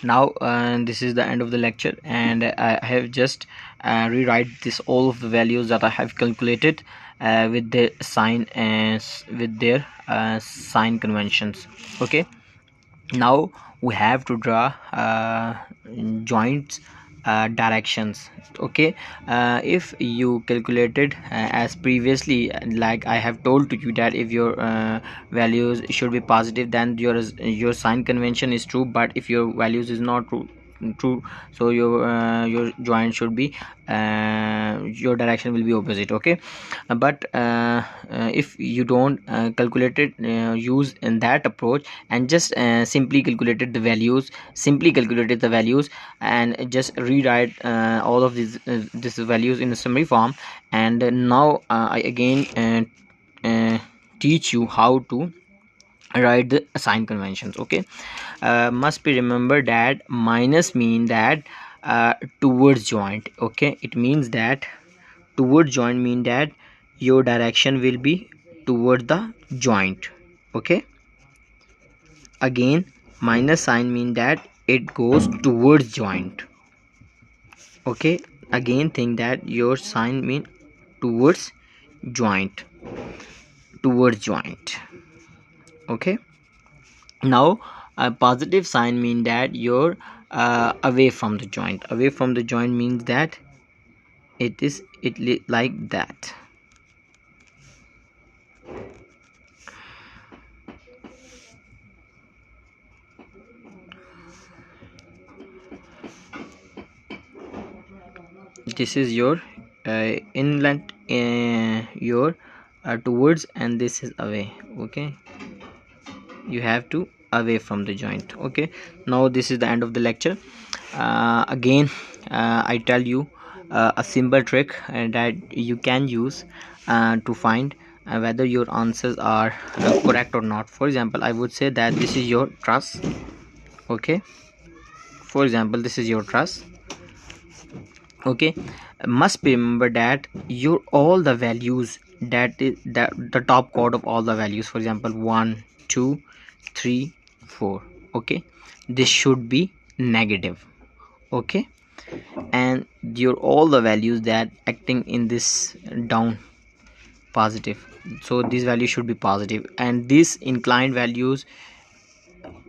Now this is the end of the lecture, and I have just rewrite this all of the values that I have calculated with their sign and with their sign conventions. Okay, now we have to draw joints directions. Okay, if you calculated as previously, like I have told to you, that if your values should be positive, then your sign convention is true, but if your values is not true, so your joint should be your direction will be opposite. Okay, but if you don't calculate it, use in that approach, and just simply calculated the values, and just rewrite all of these values in a summary form. And now I again teach you how to write the sign conventions. Okay, must be remembered that minus mean that towards joint. Okay, it means that towards joint mean that your direction will be toward the joint. Okay, again minus sign mean that it goes towards joint. Okay, again think that your sign mean towards joint, towards joint. Okay, now a positive sign mean that you're away from the joint. Away from the joint means that like that. This is your inlet, your towards, and this is away. Okay, you have to away from the joint. Okay, now this is the end of the lecture. Again I tell you a simple trick that you can use to find whether your answers are correct or not. For example, I would say that this is your truss. Okay, for example, this is your truss. Okay, must be remember that your all the values, that is that the top chord of all the values, for example 1 2 3 4. Okay, this should be negative. Okay, and your all the values that acting in this down positive, so these values should be positive, and these inclined values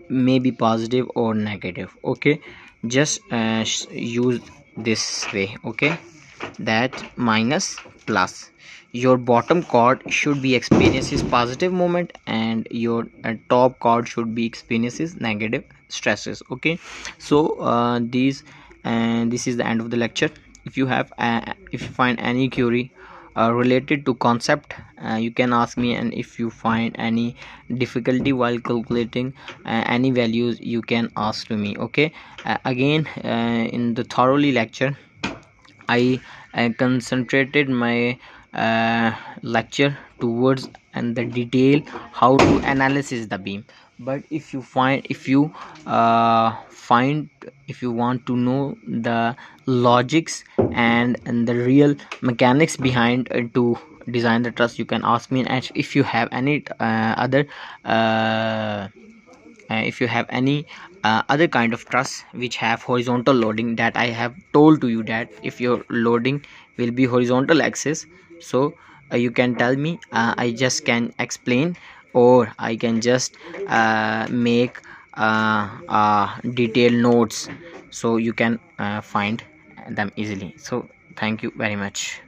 may be positive or negative. Okay, just use this way. Okay, that minus plus, your bottom chord should be experiences positive moment, and your top chord should be experiences negative stresses. Okay, so these and this is the end of the lecture. If you have if you find any query related to concept, you can ask me, and if you find any difficulty while calculating any values, you can ask to me. Okay, again in the thoroughly lecture, I concentrated my lecture towards and the detail how to analysis the beam. But if you find if you want to know the logics and the real mechanics behind to design the truss, you can ask me. And if you have any other if you have any other kind of truss which have horizontal loading, that I have told to you that if your loading will be horizontal axis, so you can tell me, I just can explain, or I can just make detailed notes, so you can find them easily. So thank you very much.